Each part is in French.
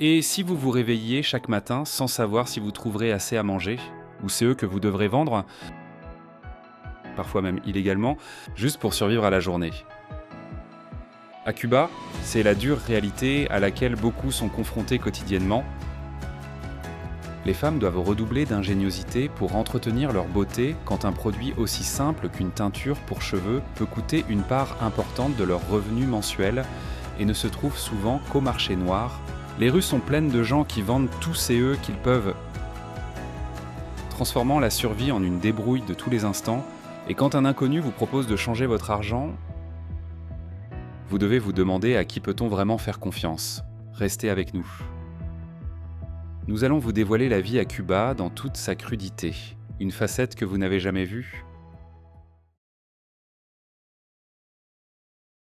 Et si vous vous réveilliez chaque matin sans savoir si vous trouverez assez à manger, ou c'est eux que vous devrez vendre, parfois même illégalement, juste pour survivre à la journée. À Cuba, c'est la dure réalité à laquelle beaucoup sont confrontés quotidiennement. Les femmes doivent redoubler d'ingéniosité pour entretenir leur beauté quand un produit aussi simple qu'une teinture pour cheveux peut coûter une part importante de leur revenu mensuel et ne se trouve souvent qu'au marché noir. Les rues sont pleines de gens qui vendent tous ces eux qu'ils peuvent, transformant la survie en une débrouille de tous les instants. Et quand un inconnu vous propose de changer votre argent, vous devez vous demander à qui peut-on vraiment faire confiance. Restez avec nous. Nous allons vous dévoiler la vie à Cuba dans toute sa crudité, une facette que vous n'avez jamais vue.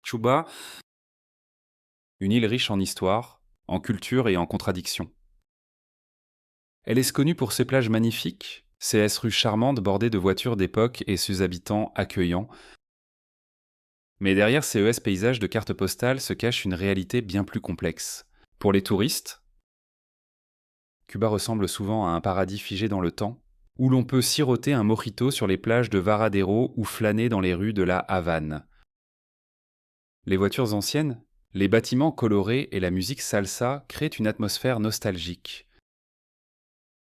Cuba, une île riche en histoire, en culture et en contradictions. Elle est connue pour ses plages magnifiques, ses rues charmantes bordées de voitures d'époque et ses habitants accueillants. Mais derrière ces paysages de cartes postales se cache une réalité bien plus complexe. Pour les touristes, Cuba ressemble souvent à un paradis figé dans le temps, où l'on peut siroter un mojito sur les plages de Varadero ou flâner dans les rues de la Havane. Les voitures anciennes, les bâtiments colorés et la musique salsa créent une atmosphère nostalgique.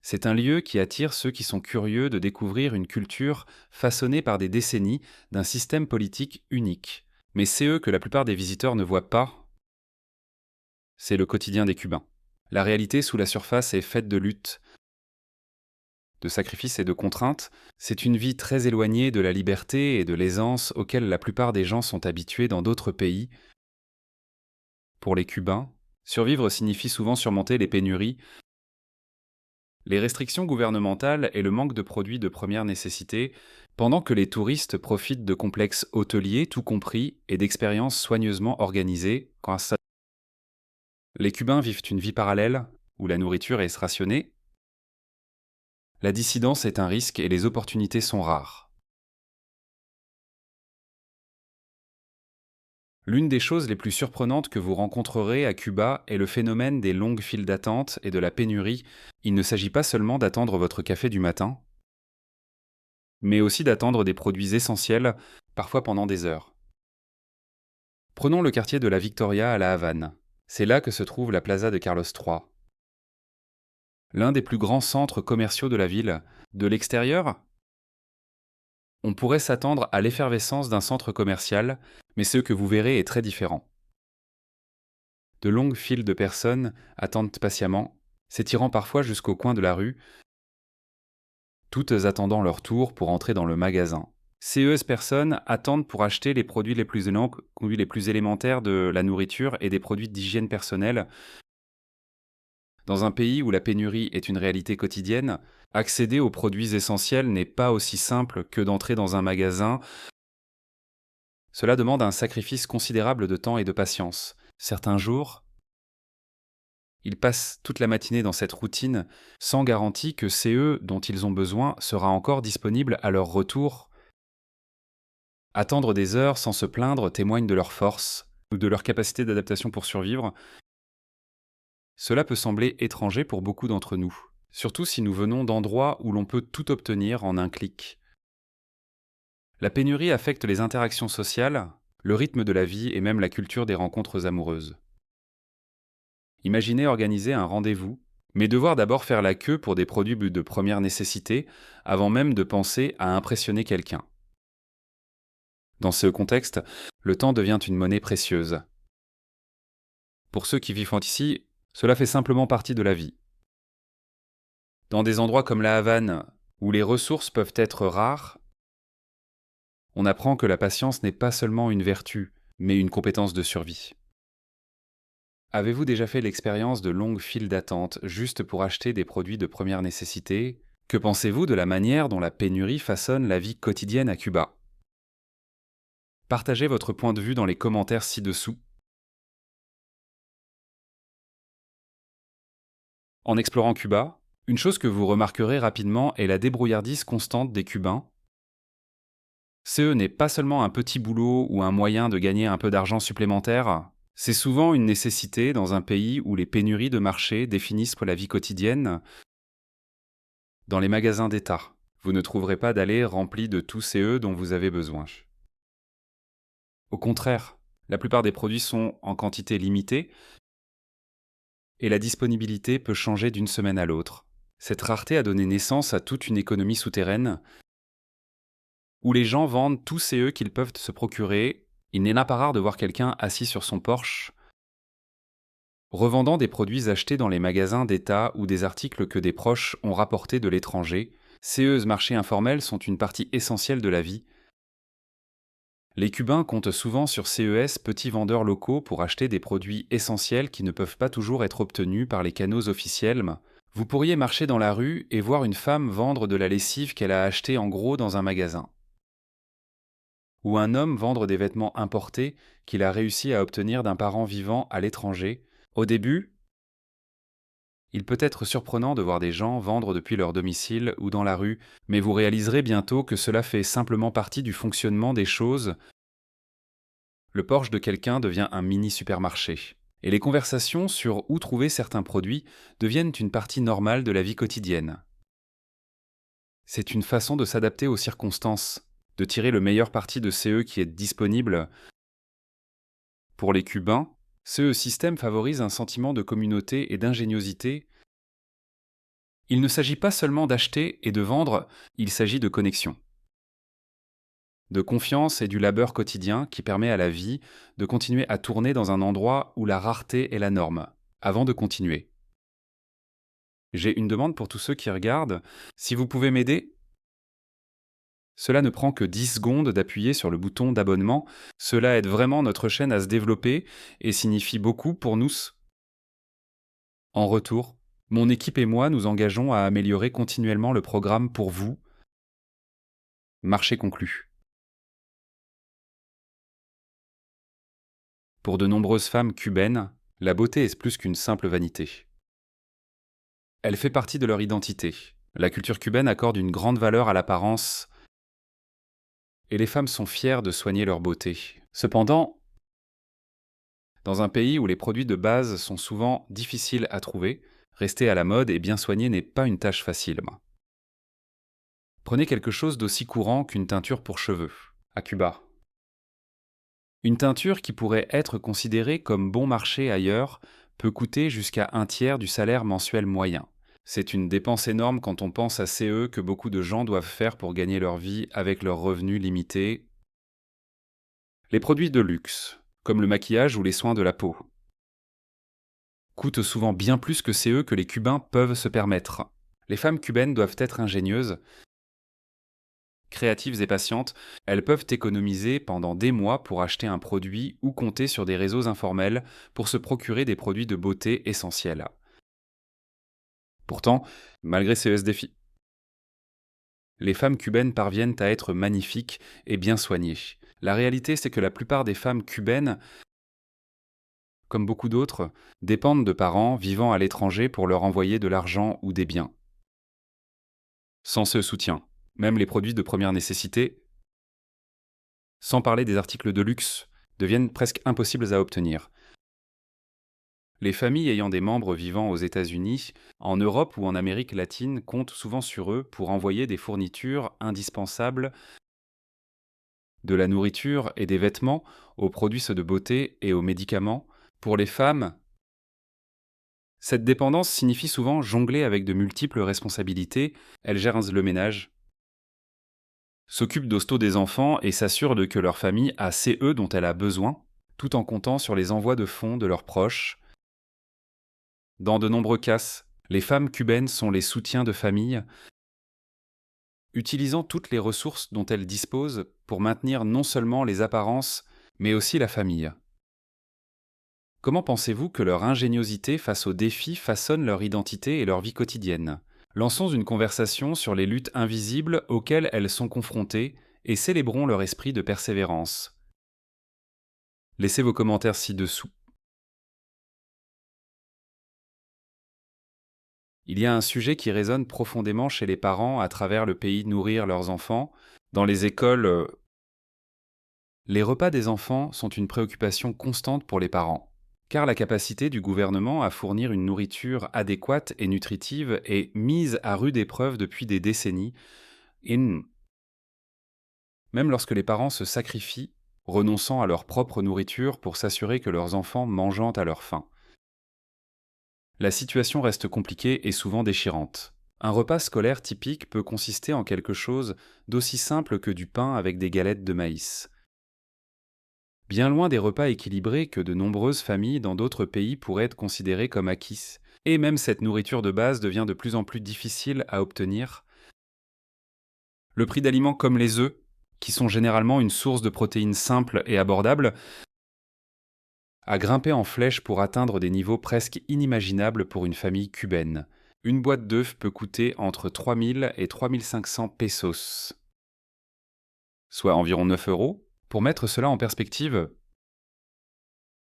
C'est un lieu qui attire ceux qui sont curieux de découvrir une culture façonnée par des décennies d'un système politique unique. Mais c'est eux que la plupart des visiteurs ne voient pas. C'est le quotidien des Cubains. La réalité sous la surface est faite de luttes, de sacrifices et de contraintes. C'est une vie très éloignée de la liberté et de l'aisance auxquelles la plupart des gens sont habitués dans d'autres pays. Pour les Cubains, survivre signifie souvent surmonter les pénuries, les restrictions gouvernementales et le manque de produits de première nécessité, pendant que les touristes profitent de complexes hôteliers tout compris et d'expériences soigneusement organisées. Les Cubains vivent une vie parallèle, où la nourriture est rationnée. La dissidence est un risque et les opportunités sont rares. L'une des choses les plus surprenantes que vous rencontrerez à Cuba est le phénomène des longues files d'attente et de la pénurie. Il ne s'agit pas seulement d'attendre votre café du matin, mais aussi d'attendre des produits essentiels, parfois pendant des heures. Prenons le quartier de la Victoria à La Havane. C'est là que se trouve la Plaza de Carlos III. L'un des plus grands centres commerciaux de la ville. De l'extérieur, on pourrait s'attendre à l'effervescence d'un centre commercial, mais ce que vous verrez est très différent. De longues files de personnes attendent patiemment, s'étirant parfois jusqu'au coin de la rue, toutes attendant leur tour pour entrer dans le magasin. Ces personnes attendent pour acheter les produits les plus élémentaires de la nourriture et des produits d'hygiène personnelle. Dans un pays où la pénurie est une réalité quotidienne, accéder aux produits essentiels n'est pas aussi simple que d'entrer dans un magasin. Cela demande un sacrifice considérable de temps et de patience. Certains jours, ils passent toute la matinée dans cette routine, sans garantie que CE dont ils ont besoin sera encore disponible à leur retour. Attendre des heures sans se plaindre témoigne de leur force ou de leur capacité d'adaptation pour survivre. Cela peut sembler étranger pour beaucoup d'entre nous, surtout si nous venons d'endroits où l'on peut tout obtenir en un clic. La pénurie affecte les interactions sociales, le rythme de la vie et même la culture des rencontres amoureuses. Imaginez organiser un rendez-vous, mais devoir d'abord faire la queue pour des produits de première nécessité avant même de penser à impressionner quelqu'un. Dans ce contexte, le temps devient une monnaie précieuse. Pour ceux qui vivent ici, cela fait simplement partie de la vie. Dans des endroits comme la Havane, où les ressources peuvent être rares, on apprend que la patience n'est pas seulement une vertu, mais une compétence de survie. Avez-vous déjà fait l'expérience de longues files d'attente juste pour acheter des produits de première nécessité? Que pensez-vous de la manière dont la pénurie façonne la vie quotidienne à Cuba? Partagez votre point de vue dans les commentaires ci-dessous. En explorant Cuba, une chose que vous remarquerez rapidement est la débrouillardise constante des Cubains. CE n'est pas seulement un petit boulot ou un moyen de gagner un peu d'argent supplémentaire, C'est souvent une nécessité dans un pays où les pénuries de marché définissent pour la vie quotidienne. Dans les magasins d'État, vous ne trouverez pas d'allées remplies de tous CE dont vous avez besoin. Au contraire, la plupart des produits sont en quantité limitée et la disponibilité peut changer d'une semaine à l'autre. Cette rareté a donné naissance à toute une économie souterraine où les gens vendent tous CE qu'ils peuvent se procurer. Il n'est pas rare de voir quelqu'un assis sur son porche revendant des produits achetés dans les magasins d'État ou des articles que des proches ont rapportés de l'étranger. Ces marchés informels sont une partie essentielle de la vie. Les Cubains comptent souvent sur CES, petits vendeurs locaux, pour acheter des produits essentiels qui ne peuvent pas toujours être obtenus par les canaux officiels. Vous pourriez marcher dans la rue et voir une femme vendre de la lessive qu'elle a achetée en gros dans un magasin. Ou un homme vendre des vêtements importés qu'il a réussi à obtenir d'un parent vivant à l'étranger. Au début, il peut être surprenant de voir des gens vendre depuis leur domicile ou dans la rue, mais vous réaliserez bientôt que cela fait simplement partie du fonctionnement des choses. Le porche de quelqu'un devient un mini-supermarché. Et les conversations sur où trouver certains produits deviennent une partie normale de la vie quotidienne. C'est une façon de s'adapter aux circonstances, de tirer le meilleur parti de CE qui est disponible. Pour les Cubains, ce système favorise un sentiment de communauté et d'ingéniosité. Il ne s'agit pas seulement d'acheter et de vendre, il s'agit de connexion, de confiance et du labeur quotidien qui permet à la vie de continuer à tourner dans un endroit où la rareté est la norme. Avant de continuer, j'ai une demande pour tous ceux qui regardent. Si vous pouvez m'aider, cela ne prend que 10 secondes d'appuyer sur le bouton d'abonnement. Cela aide vraiment notre chaîne à se développer et signifie beaucoup pour nous. En retour, mon équipe et moi nous engageons à améliorer continuellement le programme pour vous. Marché conclu. Pour de nombreuses femmes cubaines, la beauté est plus qu'une simple vanité. Elle fait partie de leur identité. La culture cubaine accorde une grande valeur à l'apparence et les femmes sont fières de soigner leur beauté. Cependant, dans un pays où les produits de base sont souvent difficiles à trouver, rester à la mode et bien soigner n'est pas une tâche facile. Prenez quelque chose d'aussi courant qu'une teinture pour cheveux, à Cuba. Une teinture qui pourrait être considérée comme bon marché ailleurs peut coûter jusqu'à un tiers du salaire mensuel moyen. C'est une dépense énorme quand on pense à CE que beaucoup de gens doivent faire pour gagner leur vie avec leurs revenus limités. Les produits de luxe, comme le maquillage ou les soins de la peau, coûtent souvent bien plus que CE que les Cubains peuvent se permettre. Les femmes cubaines doivent être ingénieuses, créatives et patientes. Elles peuvent économiser pendant des mois pour acheter un produit ou compter sur des réseaux informels pour se procurer des produits de beauté essentiels. Pourtant, malgré ces défis, les femmes cubaines parviennent à être magnifiques et bien soignées. La réalité, c'est que la plupart des femmes cubaines, comme beaucoup d'autres, dépendent de parents vivant à l'étranger pour leur envoyer de l'argent ou des biens. Sans ce soutien, même les produits de première nécessité, sans parler des articles de luxe, deviennent presque impossibles à obtenir. Les familles ayant des membres vivant aux États-Unis, en Europe ou en Amérique latine comptent souvent sur eux pour envoyer des fournitures indispensables, de la nourriture et des vêtements, aux produits de beauté et aux médicaments. Pour les femmes, cette dépendance signifie souvent jongler avec de multiples responsabilités. Elles gèrent le ménage, s'occupent d'hosto des enfants et s'assurent de que leur famille a CE dont elle a besoin, tout en comptant sur les envois de fonds de leurs proches. Dans de nombreux cas, les femmes cubaines sont les soutiens de famille, utilisant toutes les ressources dont elles disposent pour maintenir non seulement les apparences, mais aussi la famille. Comment pensez-vous que leur ingéniosité face aux défis façonne leur identité et leur vie quotidienne ? Lançons une conversation sur les luttes invisibles auxquelles elles sont confrontées et célébrons leur esprit de persévérance. Laissez vos commentaires ci-dessous. Il y a un sujet qui résonne profondément chez les parents à travers le pays nourrir leurs enfants. Dans les écoles, Les repas des enfants sont une préoccupation constante pour les parents, car la capacité du gouvernement à fournir une nourriture adéquate et nutritive est mise à rude épreuve depuis des décennies, et même lorsque les parents se sacrifient, renonçant à leur propre nourriture pour s'assurer que leurs enfants mangent à leur faim. La situation reste compliquée et souvent déchirante. Un repas scolaire typique peut consister en quelque chose d'aussi simple que du pain avec des galettes de maïs. Bien loin des repas équilibrés que de nombreuses familles dans d'autres pays pourraient être considérés comme acquis. Et même cette nourriture de base devient de plus en plus difficile à obtenir. Le prix d'aliments comme les œufs, qui sont généralement une source de protéines simple et abordable, a grimpé en flèche pour atteindre des niveaux presque inimaginables pour une famille cubaine. Une boîte d'œufs peut coûter entre 3000 et 3500 pesos, soit environ 9 euros. Pour mettre cela en perspective,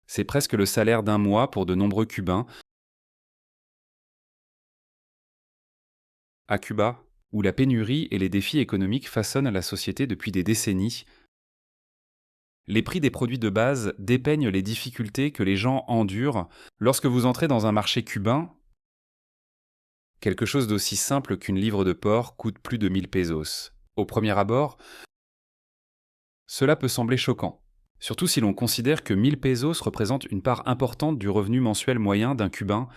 c'est presque le salaire d'un mois pour de nombreux Cubains. À Cuba, où la pénurie et les défis économiques façonnent la société depuis des décennies, les prix des produits de base dépeignent les difficultés que les gens endurent lorsque vous entrez dans un marché cubain. Quelque chose d'aussi simple qu'une livre de porc coûte plus de 1000 pesos. Au premier abord, cela peut sembler choquant, surtout si l'on considère que 1000 pesos représentent une part importante du revenu mensuel moyen d'un Cubain.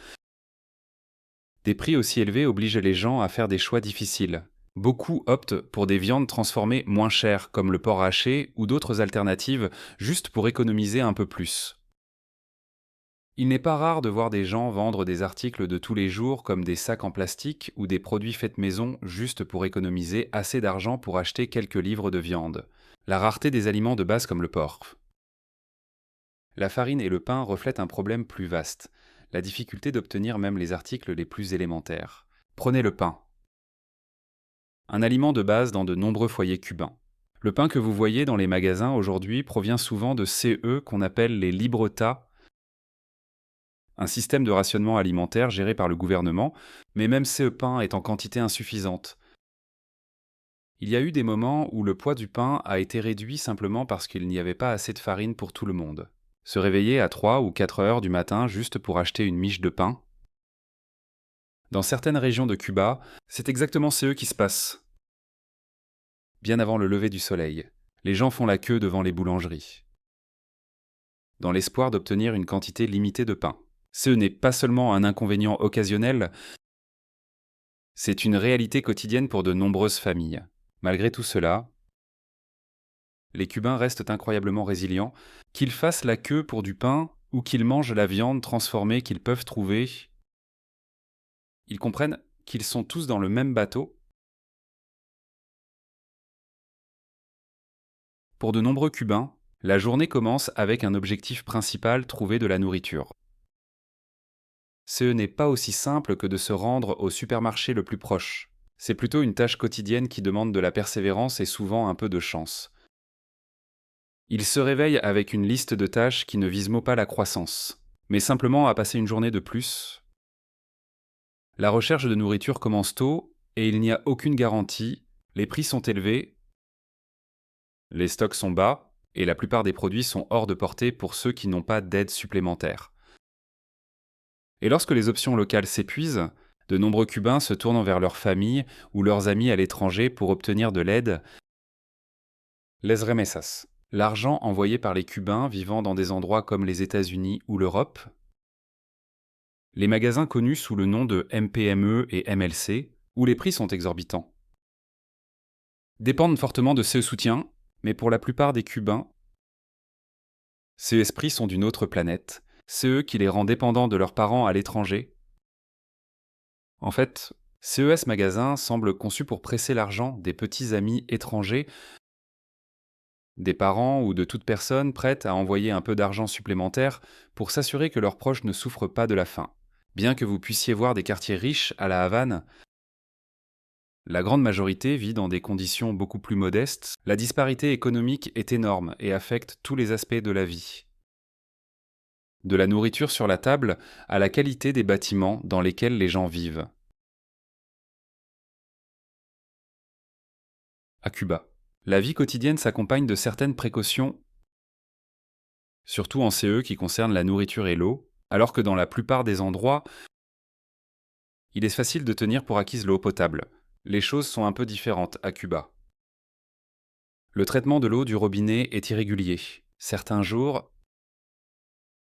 Des prix aussi élevés obligent les gens à faire des choix difficiles. Beaucoup optent pour des viandes transformées moins chères, comme le porc haché ou d'autres alternatives, juste pour économiser un peu plus. Il n'est pas rare de voir des gens vendre des articles de tous les jours comme des sacs en plastique ou des produits faits maison juste pour économiser assez d'argent pour acheter quelques livres de viande. La rareté des aliments de base comme le porc. La farine et le pain reflètent un problème plus vaste, la difficulté d'obtenir même les articles les plus élémentaires. Prenez le pain. Un aliment de base dans de nombreux foyers cubains. Le pain que vous voyez dans les magasins aujourd'hui provient souvent de CE qu'on appelle les libretas, un système de rationnement alimentaire géré par le gouvernement, mais même ce pain est en quantité insuffisante. Il y a eu des moments où le poids du pain a été réduit simplement parce qu'il n'y avait pas assez de farine pour tout le monde. Se réveiller à 3 ou 4 heures du matin juste pour acheter une miche de pain. Dans certaines régions de Cuba, c'est exactement ce qui se passe. Bien avant le lever du soleil, les gens font la queue devant les boulangeries, dans l'espoir d'obtenir une quantité limitée de pain. Ce n'est pas seulement un inconvénient occasionnel, c'est une réalité quotidienne pour de nombreuses familles. Malgré tout cela, les Cubains restent incroyablement résilients, qu'ils fassent la queue pour du pain ou qu'ils mangent la viande transformée qu'ils peuvent trouver. Ils comprennent qu'ils sont tous dans le même bateau. Pour de nombreux Cubains, la journée commence avec un objectif principal, trouver de la nourriture. Ce n'est pas aussi simple que de se rendre au supermarché le plus proche. C'est plutôt une tâche quotidienne qui demande de la persévérance et souvent un peu de chance. Ils se réveillent avec une liste de tâches qui ne vise mot pas la croissance, mais simplement à passer une journée de plus. La recherche de nourriture commence tôt et il n'y a aucune garantie, les prix sont élevés, les stocks sont bas et la plupart des produits sont hors de portée pour ceux qui n'ont pas d'aide supplémentaire. Et lorsque les options locales s'épuisent, de nombreux Cubains se tournent vers leurs familles ou leurs amis à l'étranger pour obtenir de l'aide. Les remesas, l'argent envoyé par les Cubains vivant dans des endroits comme les États-Unis ou l'Europe. Les magasins connus sous le nom de MPME et MLC, où les prix sont exorbitants. Dépendent fortement de ce soutien, mais pour la plupart des Cubains, ces esprits sont d'une autre planète, c'est eux qui les rend dépendants de leurs parents à l'étranger. En fait, CES Magasin semble conçu pour presser l'argent des petits amis étrangers, des parents ou de toute personne prête à envoyer un peu d'argent supplémentaire pour s'assurer que leurs proches ne souffrent pas de la faim. Bien que vous puissiez voir des quartiers riches à La Havane, la grande majorité vit dans des conditions beaucoup plus modestes. La disparité économique est énorme et affecte tous les aspects de la vie. De la nourriture sur la table à la qualité des bâtiments dans lesquels les gens vivent. À Cuba, la vie quotidienne s'accompagne de certaines précautions surtout en CE qui concerne la nourriture et l'eau, alors que dans la plupart des endroits, il est facile de tenir pour acquise l'eau potable. Les choses sont un peu différentes à Cuba. Le traitement de l'eau du robinet est irrégulier. Certains jours,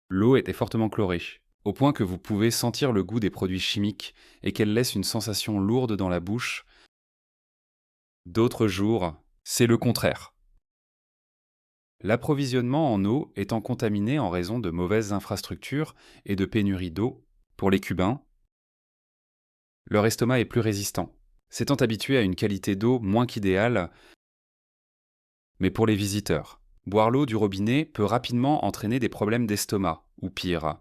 l'eau était fortement chlorée, au point que vous pouvez sentir le goût des produits chimiques et qu'elle laisse une sensation lourde dans la bouche. D'autres jours, c'est le contraire. L'approvisionnement en eau étant contaminé en raison de mauvaises infrastructures et de pénurie d'eau, pour les Cubains, leur estomac est plus résistant, s'étant habitué à une qualité d'eau moins qu'idéale, mais pour les visiteurs. Boire l'eau du robinet peut rapidement entraîner des problèmes d'estomac, ou pire.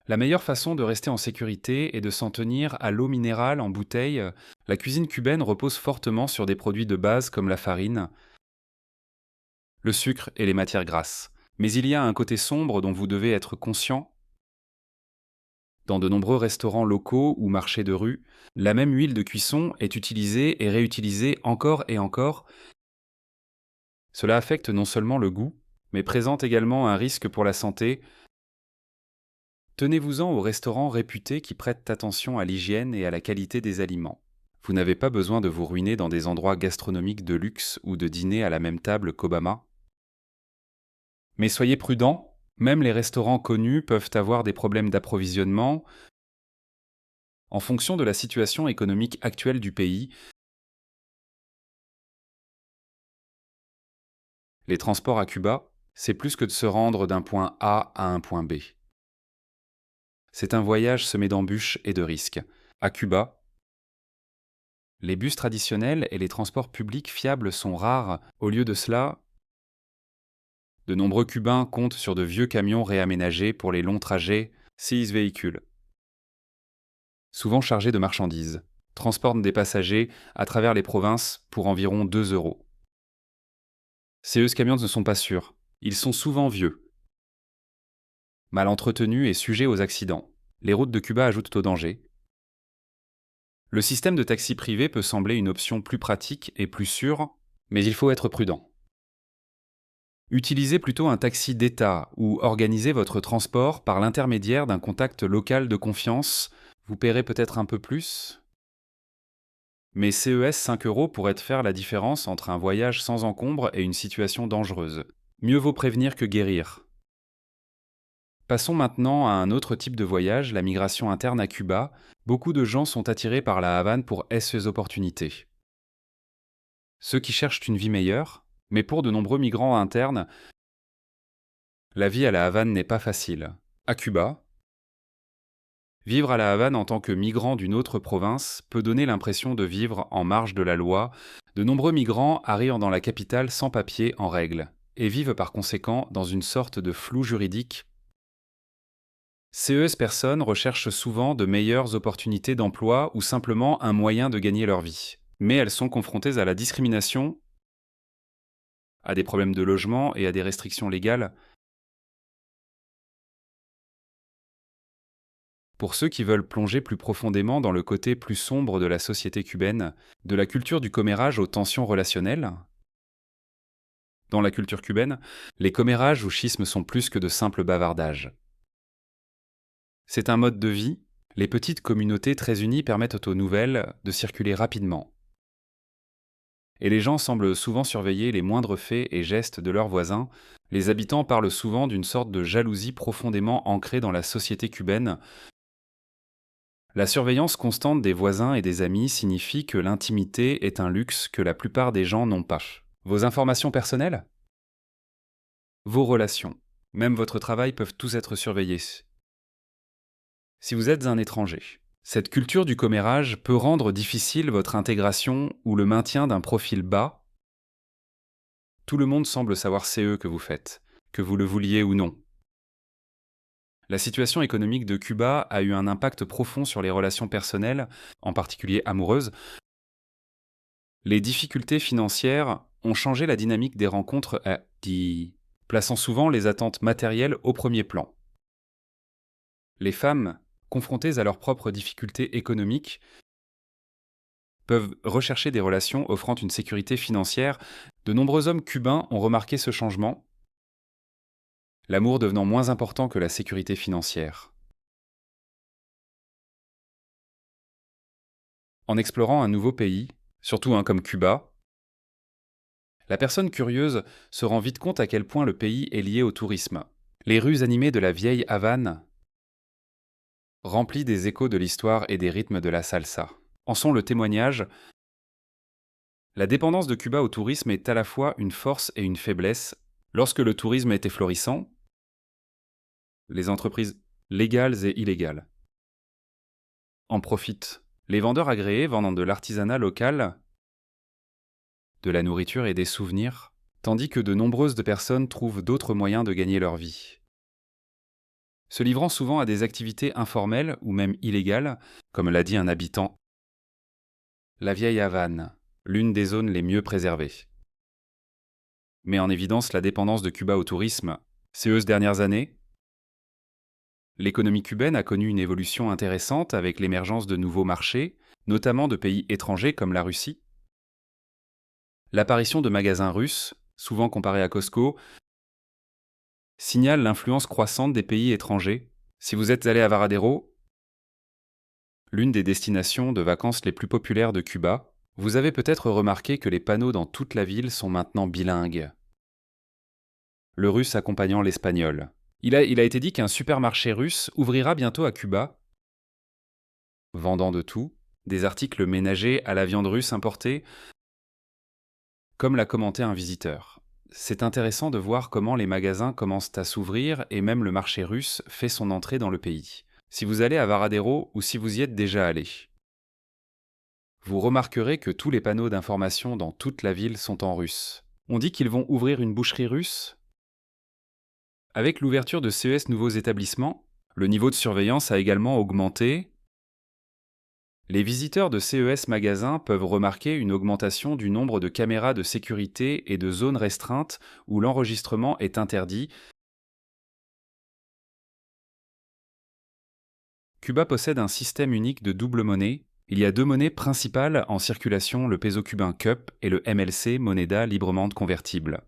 La meilleure façon de rester en sécurité est de s'en tenir à l'eau minérale en bouteille. La cuisine cubaine repose fortement sur des produits de base comme la farine, le sucre et les matières grasses. Mais il y a un côté sombre dont vous devez être conscient. Dans de nombreux restaurants locaux ou marchés de rue, la même huile de cuisson est utilisée et réutilisée encore et encore. Cela affecte non seulement le goût, mais présente également un risque pour la santé. Tenez-vous-en aux restaurants réputés qui prêtent attention à l'hygiène et à la qualité des aliments. Vous n'avez pas besoin de vous ruiner dans des endroits gastronomiques de luxe ou de dîner à la même table qu'Obama. Mais soyez prudents, même les restaurants connus peuvent avoir des problèmes d'approvisionnement. En fonction de la situation économique actuelle du pays, les transports à Cuba, c'est plus que de se rendre d'un point A à un point B. C'est un voyage semé d'embûches et de risques. À Cuba, les bus traditionnels et les transports publics fiables sont rares. Au lieu de cela, de nombreux Cubains comptent sur de vieux camions réaménagés pour les longs trajets. 6 véhicules, souvent chargés de marchandises, transportent des passagers à travers les provinces pour environ 2 euros. Ces camions ne sont pas sûrs. Ils sont souvent vieux, mal entretenus et sujets aux accidents. Les routes de Cuba ajoutent au danger. Le système de taxi privé peut sembler une option plus pratique et plus sûre, mais il faut être prudent. Utilisez plutôt un taxi d'État ou organisez votre transport par l'intermédiaire d'un contact local de confiance. Vous paierez peut-être un peu plus, mais CES 5 euros pourrait faire la différence entre un voyage sans encombre et une situation dangereuse. Mieux vaut prévenir que guérir. Passons maintenant à un autre type de voyage, la migration interne à Cuba. Beaucoup de gens sont attirés par la Havane pour ces opportunités. Ceux qui cherchent une vie meilleure, mais pour de nombreux migrants internes, la vie à la Havane n'est pas facile. À Cuba, vivre à la Havane en tant que migrant d'une autre province peut donner l'impression de vivre en marge de la loi. De nombreux migrants arrivent dans la capitale sans papier en règle, et vivent par conséquent dans une sorte de flou juridique. Ces personnes recherchent souvent de meilleures opportunités d'emploi ou simplement un moyen de gagner leur vie. Mais elles sont confrontées à la discrimination, à des problèmes de logement et à des restrictions légales. Pour ceux qui veulent plonger plus profondément dans le côté plus sombre de la société cubaine, de la culture du commérage aux tensions relationnelles, dans la culture cubaine, les commérages ou schismes sont plus que de simples bavardages. C'est un mode de vie. Les petites communautés très unies permettent aux nouvelles de circuler rapidement. Et les gens semblent souvent surveiller les moindres faits et gestes de leurs voisins. Les habitants parlent souvent d'une sorte de jalousie profondément ancrée dans la société cubaine. La surveillance constante des voisins et des amis signifie que l'intimité est un luxe que la plupart des gens n'ont pas. Vos informations personnelles, vos relations, même votre travail peuvent tous être surveillés. Si vous êtes un étranger, cette culture du commérage peut rendre difficile votre intégration ou le maintien d'un profil bas. Tout le monde semble savoir ce que vous faites, que vous le vouliez ou non. La situation économique de Cuba a eu un impact profond sur les relations personnelles, en particulier amoureuses. Les difficultés financières ont changé la dynamique des rencontres plaçant souvent les attentes matérielles au premier plan. Les femmes, confrontées à leurs propres difficultés économiques, peuvent rechercher des relations offrant une sécurité financière. De nombreux hommes cubains ont remarqué ce changement. l'amour devenant moins important que la sécurité financière. En explorant un nouveau pays, surtout un comme Cuba, la personne curieuse se rend vite compte à quel point le pays est lié au tourisme. Les rues animées de la vieille Havane, remplies des échos de l'histoire et des rythmes de la salsa, en sont le témoignage. La dépendance de Cuba au tourisme est à la fois une force et une faiblesse. Lorsque le tourisme était florissant, les entreprises légales et illégales en profitent. Les vendeurs agréés vendant de l'artisanat local, de la nourriture et des souvenirs, tandis que de nombreuses personnes trouvent d'autres moyens de gagner leur vie. Se livrant souvent à des activités informelles ou même illégales, comme l'a dit un habitant, la vieille Havane, l'une des zones les mieux préservées, met en évidence la dépendance de Cuba au tourisme. Ces dernières années, l'économie cubaine a connu une évolution intéressante avec l'émergence de nouveaux marchés, notamment de pays étrangers comme la Russie. L'apparition de magasins russes, souvent comparés à Costco, signale l'influence croissante des pays étrangers. Si vous êtes allé à Varadero, l'une des destinations de vacances les plus populaires de Cuba, vous avez peut-être remarqué que les panneaux dans toute la ville sont maintenant bilingues, le russe accompagnant l'espagnol. Il a été dit qu'un supermarché russe ouvrira bientôt à Cuba, vendant de tout, des articles ménagers à la viande russe importée, comme l'a commenté un visiteur. C'est intéressant de voir comment les magasins commencent à s'ouvrir et même le marché russe fait son entrée dans le pays. Si vous allez à Varadero ou si vous y êtes déjà allé, vous remarquerez que tous les panneaux d'information dans toute la ville sont en russe. On dit qu'ils vont ouvrir une boucherie russe. Avec l'ouverture de CES nouveaux établissements, le niveau de surveillance a également augmenté. Les visiteurs de CES magasins peuvent remarquer une augmentation du nombre de caméras de sécurité et de zones restreintes où l'enregistrement est interdit. Cuba possède un système unique de double monnaie. Il y a deux monnaies principales en circulation, le peso cubain Cup et le MLC, Moneda librement convertible.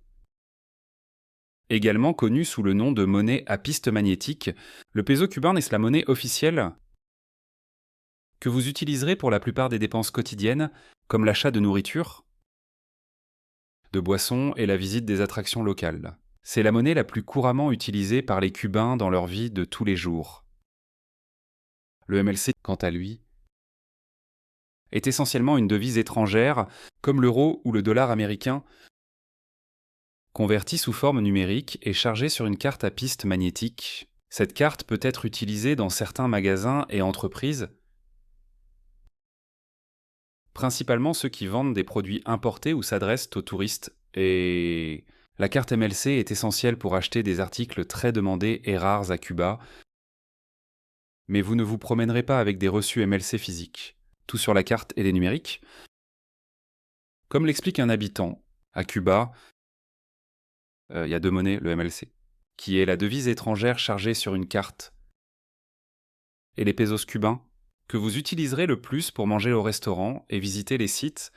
Également connu sous le nom de monnaie à piste magnétique, le peso cubain est la monnaie officielle que vous utiliserez pour la plupart des dépenses quotidiennes, comme l'achat de nourriture, de boissons et la visite des attractions locales. C'est la monnaie la plus couramment utilisée par les Cubains dans leur vie de tous les jours. Le MLC, quant à lui, est essentiellement une devise étrangère, comme l'euro ou le dollar américain, convertie sous forme numérique et chargée sur une carte à piste magnétique. Cette carte peut être utilisée dans certains magasins et entreprises, principalement ceux qui vendent des produits importés ou s'adressent aux touristes, et la carte MLC est essentielle pour acheter des articles très demandés et rares à Cuba, mais vous ne vous promènerez pas avec des reçus MLC physiques. Tout sur la carte et les numériques. Comme l'explique un habitant, à Cuba, il y a deux monnaies, le MLC, qui est la devise étrangère chargée sur une carte, et les pesos cubains, que vous utiliserez le plus pour manger au restaurant et visiter les sites.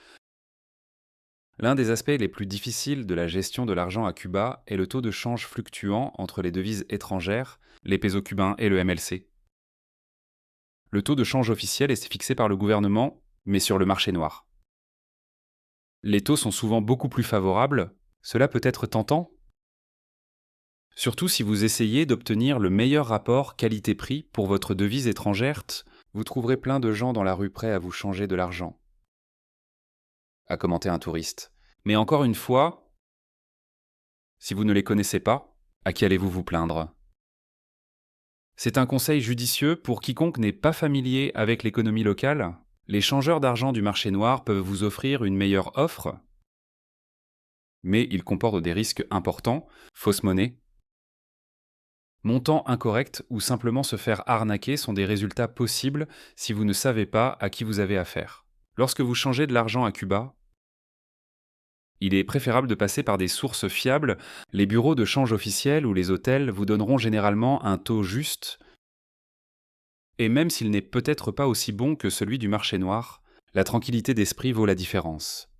L'un des aspects les plus difficiles de la gestion de l'argent à Cuba est le taux de change fluctuant entre les devises étrangères, les pesos cubains et le MLC. Le taux de change officiel est fixé par le gouvernement, mais sur le marché noir. Les taux sont souvent beaucoup plus favorables, cela peut être tentant, surtout si vous essayez d'obtenir le meilleur rapport qualité-prix pour votre devise étrangère. Vous trouverez plein de gens dans la rue prêts à vous changer de l'argent, a commenté un touriste. Mais encore une fois, si vous ne les connaissez pas, à qui allez-vous vous plaindre ? C'est un conseil judicieux pour quiconque n'est pas familier avec l'économie locale. Les changeurs d'argent du marché noir peuvent vous offrir une meilleure offre, mais ils comportent des risques importants, fausse monnaie, montant incorrect ou simplement se faire arnaquer sont des résultats possibles si vous ne savez pas à qui vous avez affaire. Lorsque vous changez de l'argent à Cuba, il est préférable de passer par des sources fiables. Les bureaux de change officiels ou les hôtels vous donneront généralement un taux juste, et même s'il n'est peut-être pas aussi bon que celui du marché noir, la tranquillité d'esprit vaut la différence.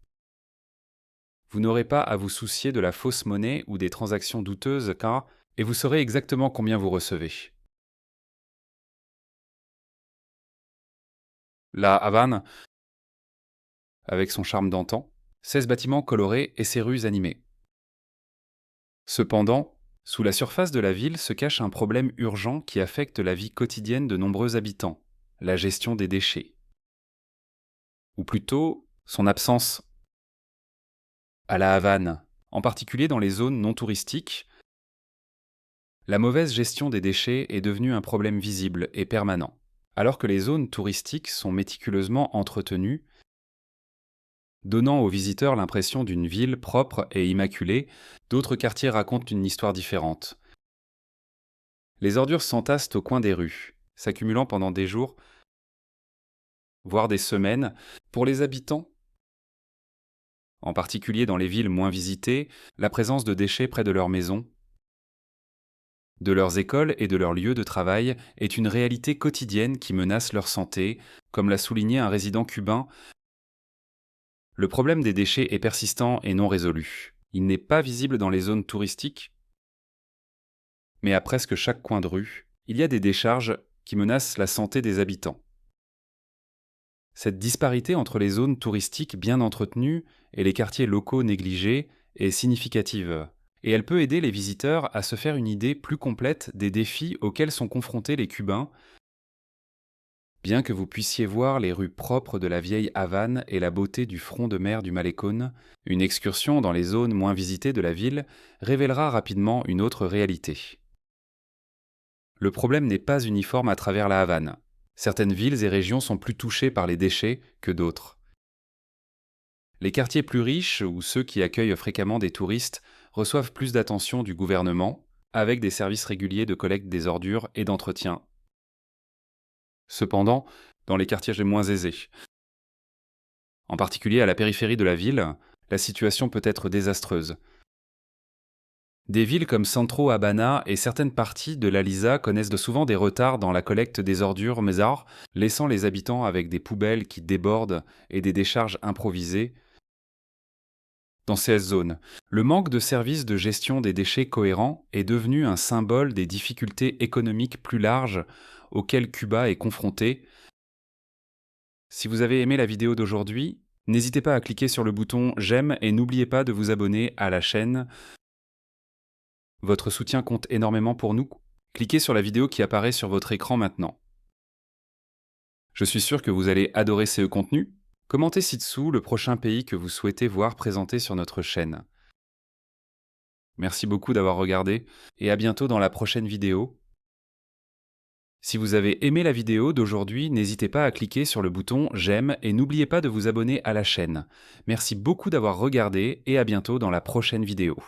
Vous n'aurez pas à vous soucier de la fausse monnaie ou des transactions douteuses car et vous saurez exactement combien vous recevez. La Havane, avec son charme d'antan, 16 bâtiments colorés et ses rues animées. Cependant, sous la surface de la ville se cache un problème urgent qui affecte la vie quotidienne de nombreux habitants, la gestion des déchets. Ou plutôt, son absence. À la Havane, en particulier dans les zones non touristiques, la mauvaise gestion des déchets est devenue un problème visible et permanent. Alors que les zones touristiques sont méticuleusement entretenues, donnant aux visiteurs l'impression d'une ville propre et immaculée, d'autres quartiers racontent une histoire différente. Les ordures s'entassent au coin des rues, s'accumulant pendant des jours, voire des semaines. Pour les habitants, en particulier dans les villes moins visitées, la présence de déchets près de leurs maisons, de leurs écoles et de leurs lieux de travail est une réalité quotidienne qui menace leur santé, comme l'a souligné un résident cubain. Le problème des déchets est persistant et non résolu. Il n'est pas visible dans les zones touristiques, mais à presque chaque coin de rue, il y a des décharges qui menacent la santé des habitants. Cette disparité entre les zones touristiques bien entretenues et les quartiers locaux négligés est significative, et elle peut aider les visiteurs à se faire une idée plus complète des défis auxquels sont confrontés les Cubains. Bien que vous puissiez voir les rues propres de la vieille Havane et la beauté du front de mer du Malecón, une excursion dans les zones moins visitées de la ville révélera rapidement une autre réalité. Le problème n'est pas uniforme à travers la Havane. Certaines villes et régions sont plus touchées par les déchets que d'autres. Les quartiers plus riches, ou ceux qui accueillent fréquemment des touristes, reçoivent plus d'attention du gouvernement, avec des services réguliers de collecte des ordures et d'entretien. Cependant, dans les quartiers les moins aisés, en particulier à la périphérie de la ville, la situation peut être désastreuse. Des villes comme Centro Habana et certaines parties de l'Aliza connaissent souvent des retards dans la collecte des ordures mézard, laissant les habitants avec des poubelles qui débordent et des décharges improvisées. Dans ces zones, le manque de services de gestion des déchets cohérents est devenu un symbole des difficultés économiques plus larges auxquelles Cuba est confronté. Si vous avez aimé la vidéo d'aujourd'hui, n'hésitez pas à cliquer sur le bouton j'aime et n'oubliez pas de vous abonner à la chaîne. Votre soutien compte énormément pour nous. Cliquez sur la vidéo qui apparaît sur votre écran maintenant. Je suis sûr que vous allez adorer ce contenu. Commentez ci-dessous le prochain pays que vous souhaitez voir présenté sur notre chaîne. Merci beaucoup d'avoir regardé et à bientôt dans la prochaine vidéo. Si vous avez aimé la vidéo d'aujourd'hui, n'hésitez pas à cliquer sur le bouton j'aime et n'oubliez pas de vous abonner à la chaîne. Merci beaucoup d'avoir regardé et à bientôt dans la prochaine vidéo.